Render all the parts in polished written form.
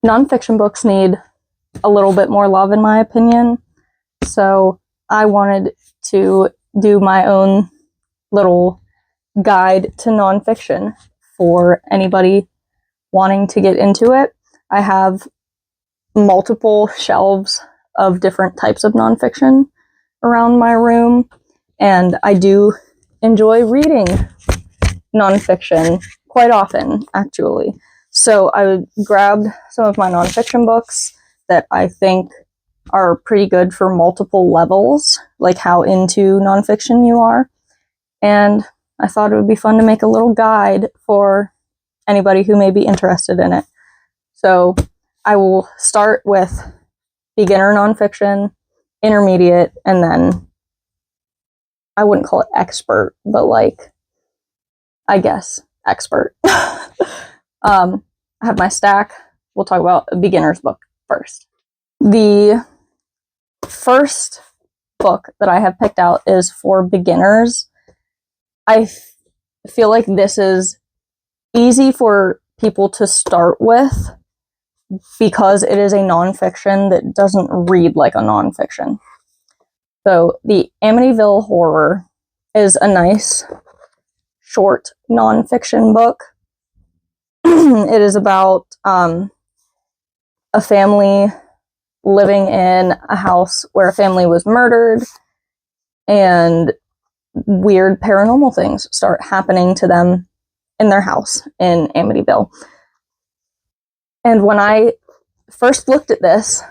nonfiction books need a little bit more love, in my opinion. So I wanted to do my own little guide to nonfiction for anybody wanting to get into it. I have multiple shelves of different types of nonfiction around my room, and I do enjoy reading nonfiction quite often, actually. So I grabbed some of my nonfiction books that I think are pretty good for multiple levels, like how into nonfiction you are. And I thought it would be fun to make a little guide for anybody who may be interested in it. So I will start with beginner nonfiction, intermediate, and then I wouldn't call it expert, but like, I guess, expert. I have my stack. We'll talk about a beginner's book first. The first book that I have picked out is for beginners. I feel like this is easy for people to start with because it is a nonfiction that doesn't read like a nonfiction. So the Amityville Horror is a nice short nonfiction book. It is about a family living in a house where a family was murdered, and weird paranormal things start happening to them in their house in Amityville. And when I first looked at this,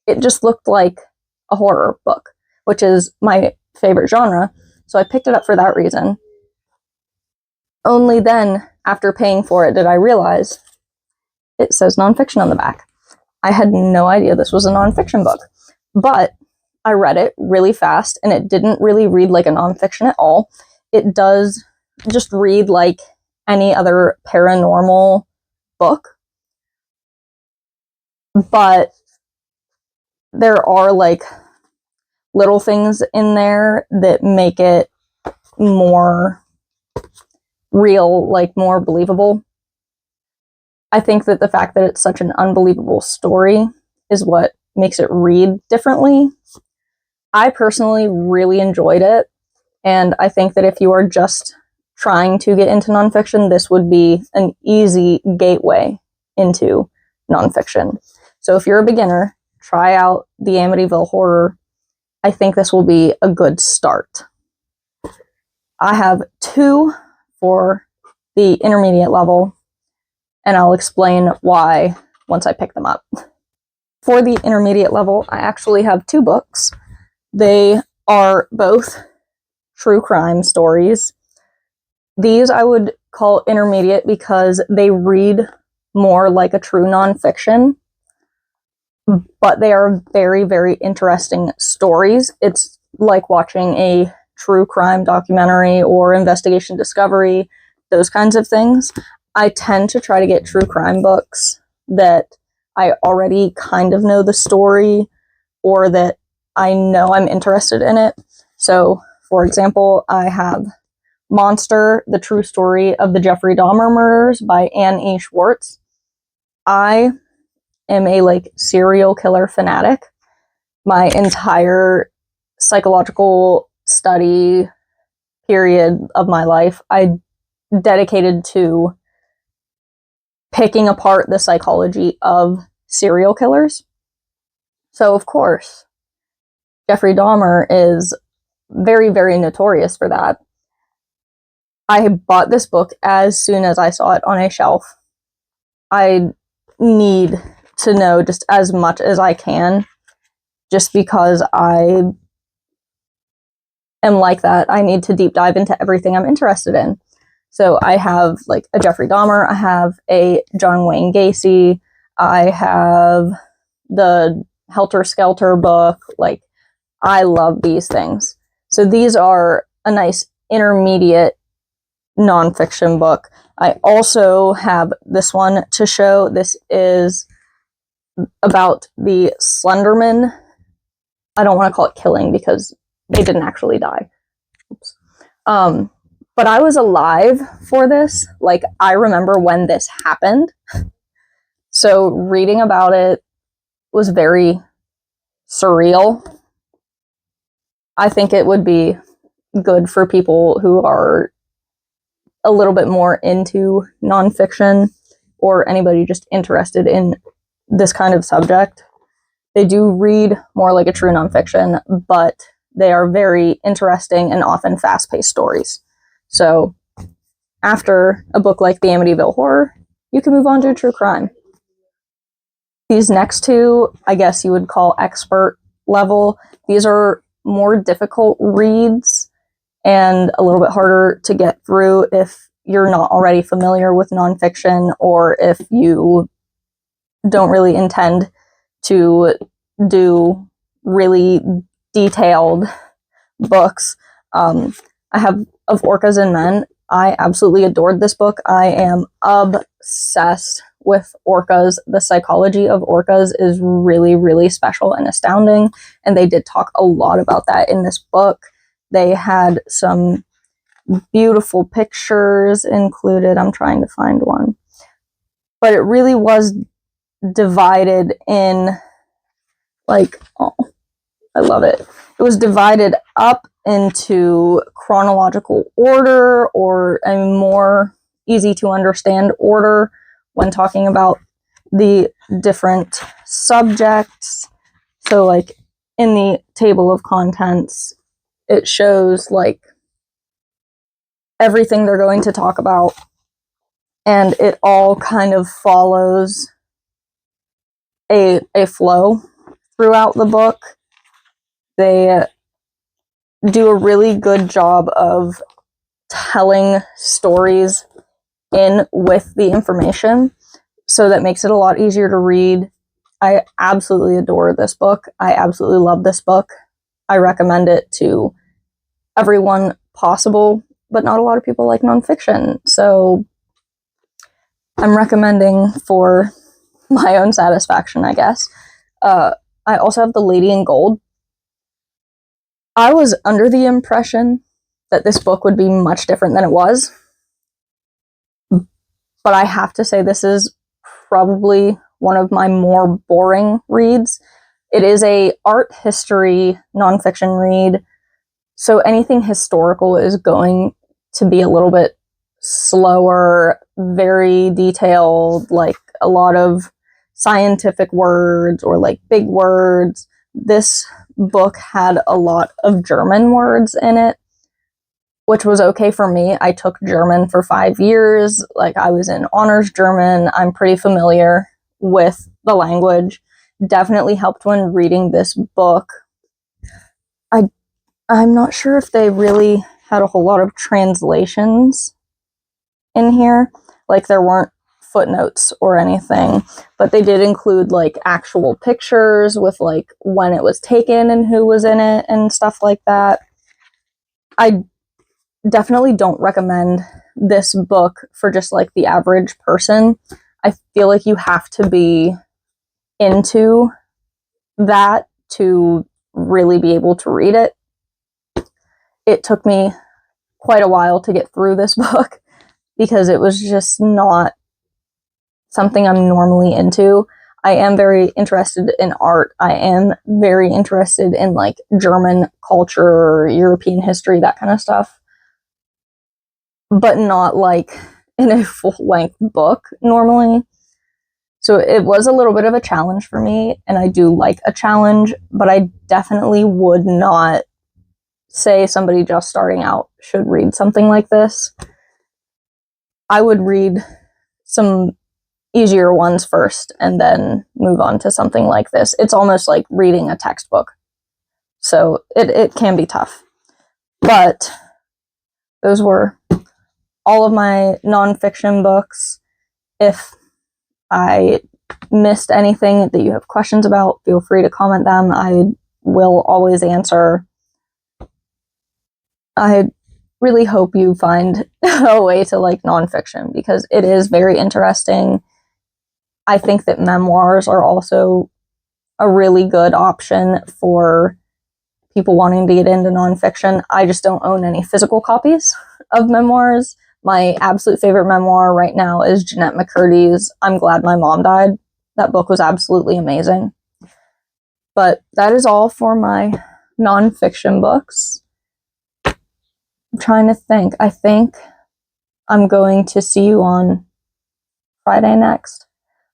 it just looked like a horror book, which is my favorite genre. So I picked it up for that reason. Only then, after paying for it, did I realize it says nonfiction on the back. I had no idea this was a nonfiction book, but I read it really fast, and it didn't really read like a nonfiction at all. It does just read like any other paranormal book, but there are like little things in there that make it more real, like more believable. I think that the fact that it's such an unbelievable story is what makes it read differently. I personally really enjoyed it, and I think that if you are just trying to get into nonfiction, this would be an easy gateway into nonfiction. So if you're a beginner, try out the Amityville Horror. I think this will be a good start. I have two for the intermediate level, and I'll explain why once I pick them up. For the intermediate level, I actually have two books. They are both true crime stories. These I would call intermediate because they read more like a true nonfiction, but they are very, very interesting stories. It's like watching a true crime documentary or investigation discovery, those kinds of things. I tend to try to get true crime books that I already kind of know the story, or that I know I'm interested in it. So, for example, I have Monster, the True Story of the Jeffrey Dahmer Murders by Anne E. Schwartz. I am a serial killer fanatic. My entire psychological study period of my life, I dedicated to picking apart the psychology of serial killers. So, of course, Jeffrey Dahmer is very, very notorious for that. I bought this book as soon as I saw it on a shelf. I need to know just as much as I can, just because I am like that. I need to deep dive into everything I'm interested in. So I have a Jeffrey Dahmer, I have a John Wayne Gacy, I have the Helter Skelter book. I love these things. So these are a nice intermediate nonfiction book. I also have this one to show. This is about the Slenderman. I don't want to call it killing because they didn't actually die. Oops. But I was alive for this. I remember when this happened. So reading about it was very surreal. I think it would be good for people who are a little bit more into nonfiction, or anybody just interested in this kind of subject. They do read more like a true nonfiction, but they are very interesting and often fast-paced stories. So after a book like The Amityville Horror, you can move on to true crime. These next two, I guess you would call expert level. These are more difficult reads and a little bit harder to get through if you're not already familiar with nonfiction, or if you don't really intend to do really detailed books. I have Of Orcas and Men. I absolutely adored this book. I am obsessed with orcas. The psychology of orcas is really, really special and astounding, and they did talk a lot about that in this book. They had some beautiful pictures included. I'm trying to find one. But it really was divided in, like, oh, I love it. It was divided up into chronological order, or a more easy to understand order when talking about the different subjects. So like in the table of contents, it shows like everything they're going to talk about, and it all kind of follows a flow throughout the book. They do a really good job of telling stories in with the information, so that makes it a lot easier to read. I absolutely adore this book. I absolutely love this book. I recommend it to everyone possible, but not a lot of people like nonfiction, so I'm recommending for my own satisfaction, I guess. I also have The Lady in Gold. I was under the impression that this book would be much different than it was, but I have to say this is probably one of my more boring reads. It is a art history nonfiction read, so anything historical is going to be a little bit slower, very detailed, like a lot of scientific words or like big words. This book had a lot of German words in it, which was okay for me. I took German for 5 years. Like, I was in honors German. I'm pretty familiar with the language. Definitely helped when reading this book. I'm not sure if they really had a whole lot of translations in here. Like, there weren't footnotes or anything, but they did include like actual pictures with like when it was taken and who was in it and stuff like that. I definitely don't recommend this book for just like the average person. I feel like you have to be into that to really be able to read it. It took me quite a while to get through this book because it was just not something I'm normally into. I am very interested in art. I am very interested in like German culture, European history, that kind of stuff, but not like in a full-length book normally. So it was a little bit of a challenge for me, and I do like a challenge, but I definitely would not say somebody just starting out should read something like this. I would read some easier ones first and then move on to something like this. It's almost like reading a textbook. So it can be tough. But those were all of my nonfiction books. If I missed anything that you have questions about, feel free to comment them. I will always answer. I really hope you find a way to like nonfiction, because it is very interesting. I think that memoirs are also a really good option for people wanting to get into nonfiction. I just don't own any physical copies of memoirs. My absolute favorite memoir right now is Jeanette McCurdy's I'm Glad My Mom Died. That book was absolutely amazing. But that is all for my nonfiction books. I'm trying to think. I think I'm going to see you on Friday next.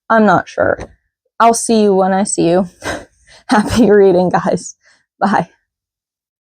I'm not sure. I'll see you when I see you. Happy reading, guys. Bye.